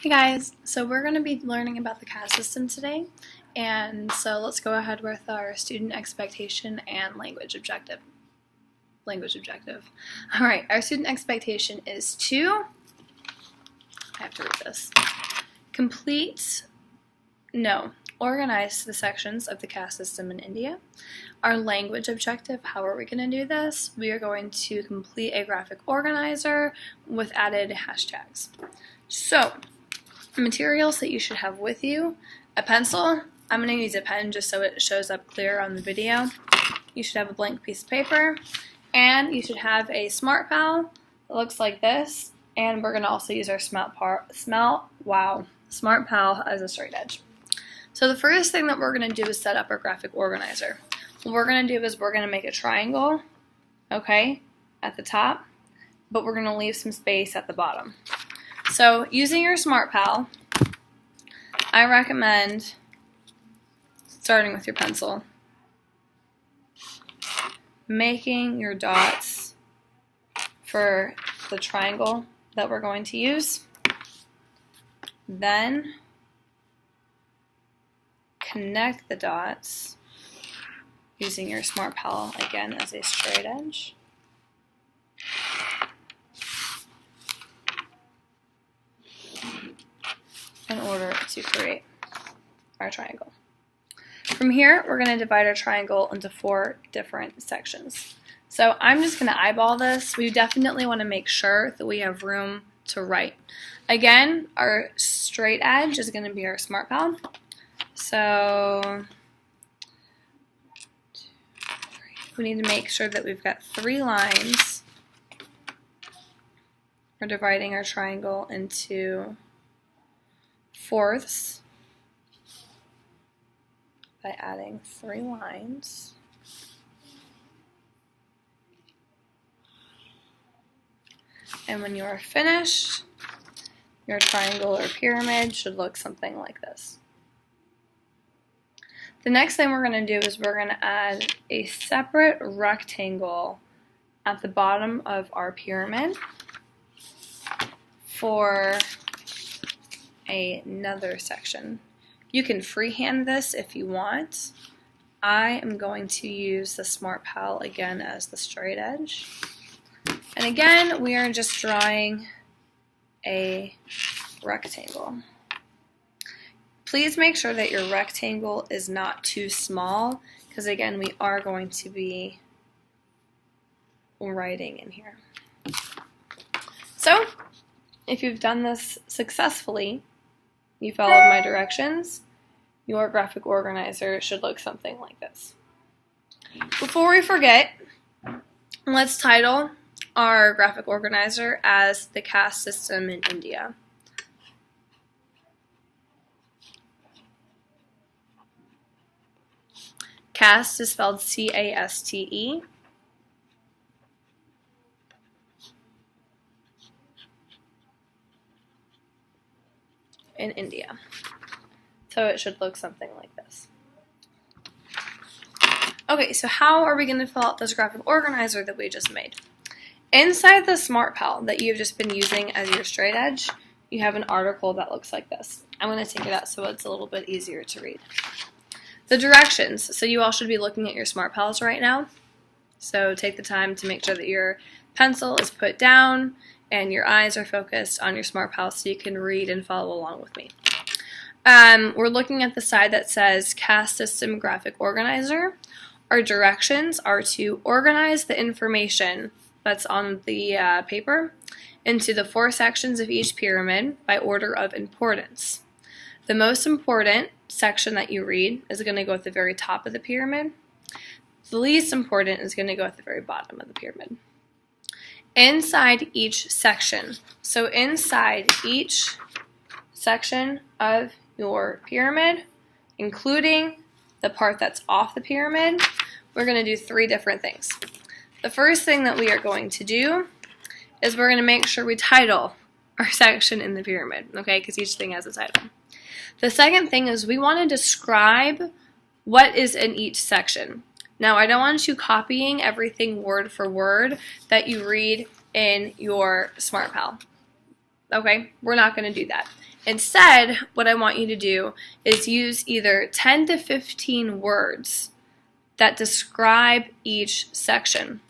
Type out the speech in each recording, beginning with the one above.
Hey guys, so we're going to be learning about the CAS system today, and so let's go ahead with our student expectation and language objective. Alright, our student expectation is to, I have to read this, organize the sections of the CAS system in India. Our language objective, how are we going to do this? We are going to complete a graphic organizer with added hashtags. So, materials that you should have with you: a pencil. I'm going to use a pen just so it shows up clear on the video. You should have a blank piece of paper, and you should have a Smart Pal that looks like this, and we're going to also use our Smart Pal as a straight edge. So the first thing that we're going to do is set up our graphic organizer. What we're going to do is we're going to make a triangle, okay, at the top, but we're going to leave some space at the bottom. So using your Smart Pal, I recommend starting with your pencil, making your dots for the triangle that we're going to use, then connect the dots using your Smart Pal again as a straight edge. In order to create our triangle. From here, we're going to divide our triangle into 4 different sections. So I'm just going to eyeball this. We definitely want to make sure that we have room to write. Again, our straight edge is going to be our Smart Pal. So we need to make sure that we've got 3 lines. We're dividing our triangle into fourths by adding 3 lines. And when you are finished, your triangle or pyramid should look something like this. The next thing we're going to do is we're going to add a separate rectangle at the bottom of our pyramid for another section. You can freehand this if you want. I am going to use the Smart Pal again as the straight edge. And again, we are just drawing a rectangle. Please make sure that your rectangle is not too small, because again, we are going to be writing in here. So, if you've done this successfully, you followed my directions, your graphic organizer should look something like this. Before we forget, let's title our graphic organizer as the CAS system in India. CAST is spelled C-A-S-T-E. In India. So it should look something like this. Okay, so how are we going to fill out this graphic organizer that we just made? Inside the Smart Pal that you've just been using as your straight edge, you have an article that looks like this. I'm going to take it out so it's a little bit easier to read. The directions. So you all should be looking at your Smart Pals right now. So take the time to make sure that your pencil is put down and your eyes are focused on your Smart Pal so you can read and follow along with me. We're looking at the side that says CAS System Graphic Organizer. Our directions are to organize the information that's on the paper into the 4 sections of each pyramid by order of importance. The most important section that you read is going to go at the very top of the pyramid. The least important is going to go at the very bottom of the pyramid. Inside each section, so inside each section of your pyramid, including the part that's off the pyramid, we're going to do 3 different things. The first thing that we are going to do is we're going to make sure we title our section in the pyramid, okay, because each thing has a title. The second thing is we want to describe what is in each section. Now, I don't want you copying everything word for word that you read in your Smart Pal. Okay, we're not going to do that. Instead, what I want you to do is use either 10 to 15 words that describe each section.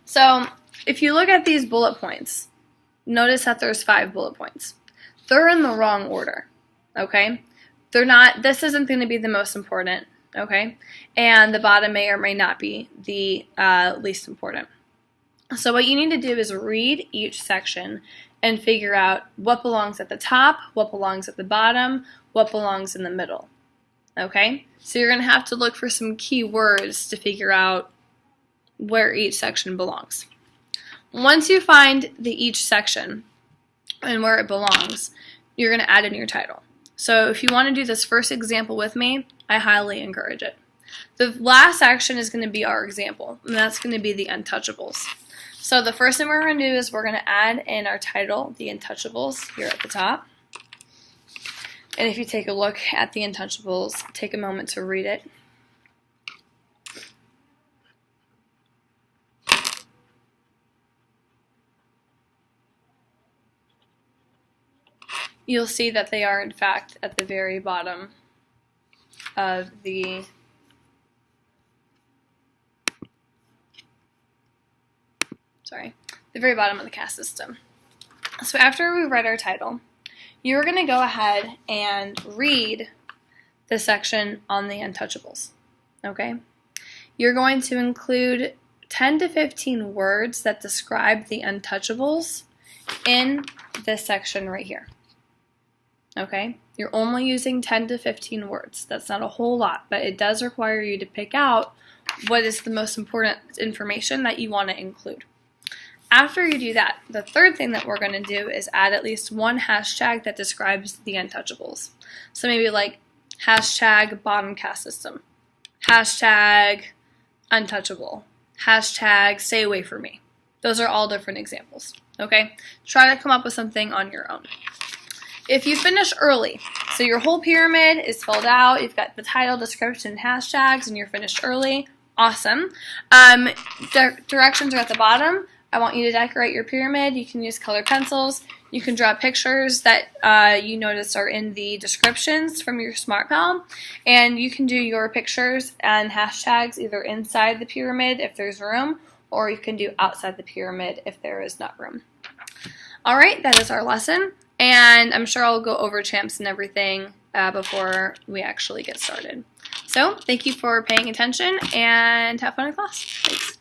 So if you look at these bullet points, notice that there's 5 bullet points. They're in the wrong order, okay? They're not, this isn't going to be the most important, okay? And the bottom may or may not be the least important. So what you need to do is read each section and figure out what belongs at the top, what belongs at the bottom, what belongs in the middle, okay? So you're going to have to look for some key words to figure out where each section belongs. Once you find each section and where it belongs, you're going to add in your title. So if you want to do this first example with me, I highly encourage it. The last section is going to be our example, and that's going to be the Untouchables. So the first thing we're going to do is we're going to add in our title, the Untouchables, here at the top. And if you take a look at the Untouchables, take a moment to read it. You'll see that they are, in fact, at the very bottom of the very bottom of the caste system. So after we read our title, you're going to go ahead and read the section on the Untouchables, okay? You're going to include 10 to 15 words that describe the Untouchables in this section right here, okay? You're only using 10 to 15 words. That's not a whole lot, but it does require you to pick out what is the most important information that you want to include. After you do that, the third thing that we're going to do is add at least one hashtag that describes the Untouchables. So maybe like hashtag bottom caste system, hashtag untouchable, hashtag stay away from me. Those are all different examples, okay? Try to come up with something on your own. If you finish early, so your whole pyramid is filled out, you've got the title, description, and hashtags, and you're finished early, awesome. Directions are at the bottom. I want you to decorate your pyramid. You can use colored pencils. You can draw pictures that you notice are in the descriptions from your SmartPal. And you can do your pictures and hashtags either inside the pyramid if there's room, or you can do outside the pyramid if there is not room. Alright, that is our lesson. And I'm sure I'll go over champs and everything before we actually get started. So, thank you for paying attention and have fun in class. Thanks.